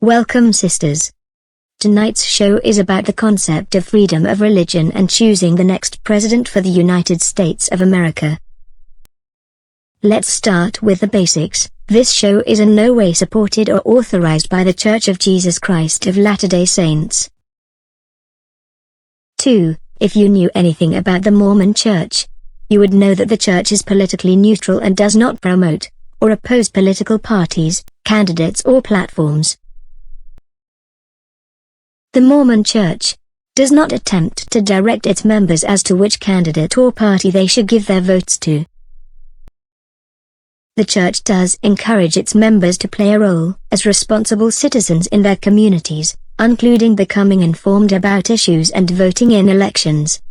Welcome, sisters. Tonight's show is about the concept of freedom of religion and choosing the next president for the United States of America. Let's start with the basics. This show is in no way supported or authorized by the Church of Jesus Christ of Latter-day Saints. 2. If you knew anything about the Mormon Church, you would know that the church is politically neutral and does not promote or oppose political parties, candidates or platforms. The Mormon Church does not attempt to direct its members as to which candidate or party they should give their votes to. The church does encourage its members to play a role as responsible citizens in their communities, including becoming informed about issues and voting in elections.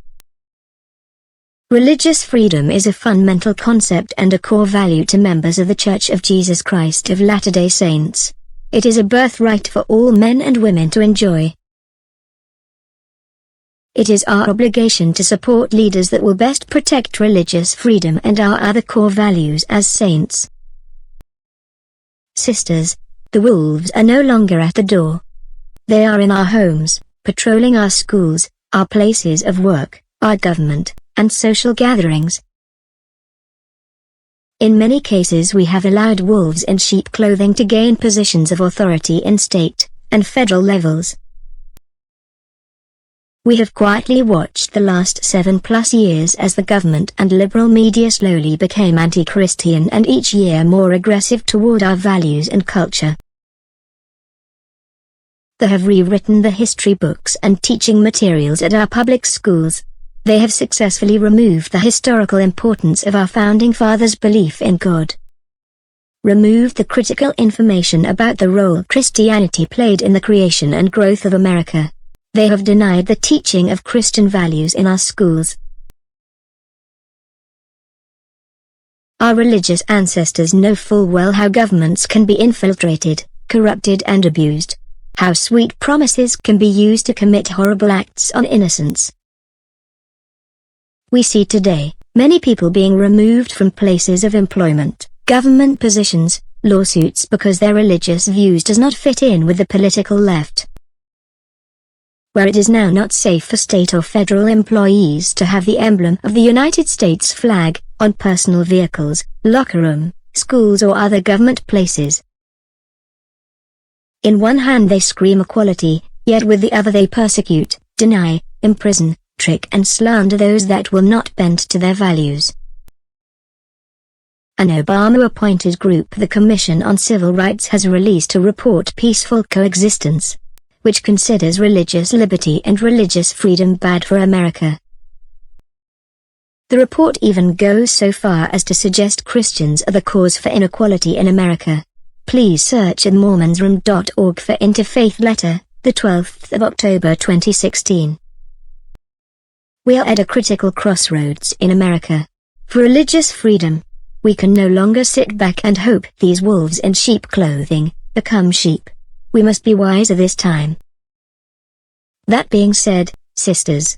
Religious freedom is a fundamental concept and a core value to members of the Church of Jesus Christ of Latter-day Saints. It is a birthright for all men and women to enjoy. It is our obligation to support leaders that will best protect religious freedom and our other core values as saints. Sisters, the wolves are no longer at the door. They are in our homes, patrolling our schools, our places of work, our government, and social gatherings. In many cases we have allowed wolves in sheep clothing to gain positions of authority in state and federal levels. We have quietly watched the last 7+ years as the government and liberal media slowly became anti-Christian and each year more aggressive toward our values and culture. They have rewritten the history books and teaching materials at our public schools. They have successfully removed the historical importance of our founding fathers' belief in God. Removed the critical information about the role Christianity played in the creation and growth of America. They have denied the teaching of Christian values in our schools. Our religious ancestors know full well how governments can be infiltrated, corrupted and abused. How sweet promises can be used to commit horrible acts on innocents. We see today many people being removed from places of employment, government positions, lawsuits because their religious views does not fit in with the political left. Where it is now not safe for state or federal employees to have the emblem of the United States flag on personal vehicles, locker room, schools or other government places. In one hand they scream equality, yet with the other they persecute, deny, imprison, trick and slander those that will not bend to their values. An Obama-appointed group, the Commission on Civil Rights, has released a report, Peaceful Coexistence, which considers religious liberty and religious freedom bad for America. The report even goes so far as to suggest Christians are the cause for inequality in America. Please search at mormonsroom.org for Interfaith Letter, the 12th of October 2016. We are at a critical crossroads in America. For religious freedom, we can no longer sit back and hope these wolves in sheep clothing become sheep. We must be wiser this time. That being said, sisters,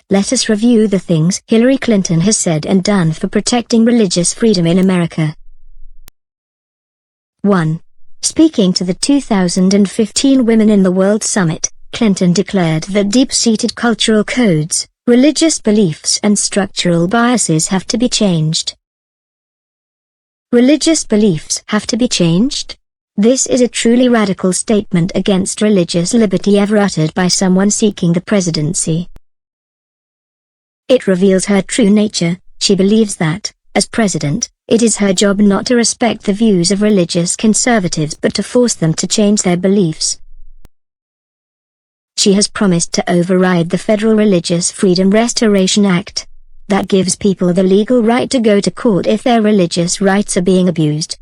let us review the things Hillary Clinton has said and done for protecting religious freedom in America. 1. Speaking to the 2015 Women in the World Summit, Clinton declared that deep-seated cultural codes, religious beliefs and structural biases have to be changed. Religious beliefs have to be changed? This is a truly radical statement against religious liberty ever uttered by someone seeking the presidency. It reveals her true nature. She believes that, as president, it is her job not to respect the views of religious conservatives but to force them to change their beliefs. She has promised to override the Federal Religious Freedom Restoration Act. That gives people the legal right to go to court if their religious rights are being abused.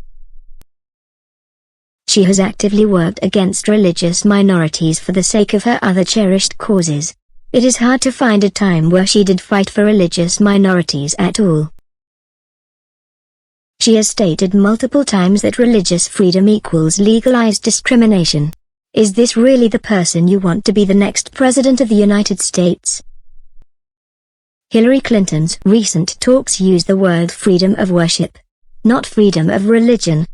She has actively worked against religious minorities for the sake of her other cherished causes. It is hard to find a time where she did fight for religious minorities at all. She has stated multiple times that religious freedom equals legalized discrimination. Is this really the person you want to be the next president of the United States? Hillary Clinton's recent talks use the word freedom of worship, not freedom of religion.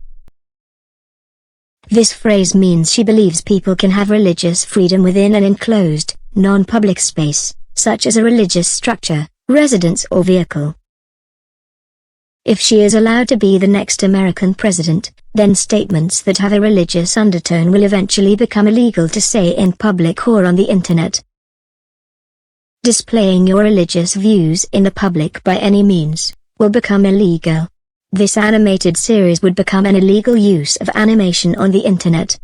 This phrase means she believes people can have religious freedom within an enclosed, non-public space, such as a religious structure, residence or vehicle. If she is allowed to be the next American president, then statements that have a religious undertone will eventually become illegal to say in public or on the internet. Displaying your religious views in the public by any means will become illegal. This animated series would become an illegal use of animation on the internet.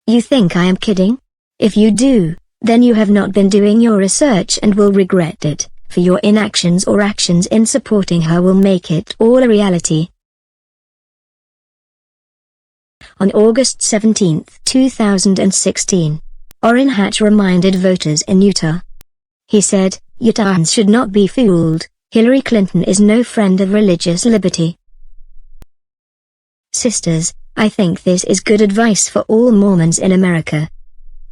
You think I am kidding? If you do, then you have not been doing your research and will regret it, for your inactions or actions in supporting her will make it all a reality. On August 17, 2016, Orrin Hatch reminded voters in Utah. He said, "Utahns should not be fooled. Hillary Clinton is no friend of religious liberty." Sisters, I think this is good advice for all Mormons in America.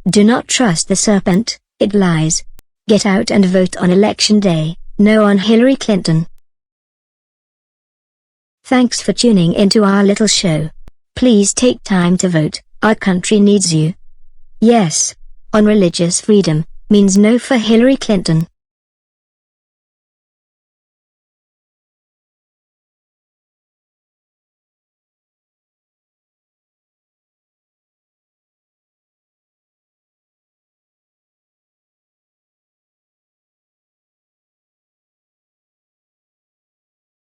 Do not trust the serpent, it lies. Get out and vote on election day, no on Hillary Clinton. Thanks for tuning into our little show. Please take time to vote, our country needs you. Yes, on religious freedom, means no for Hillary Clinton.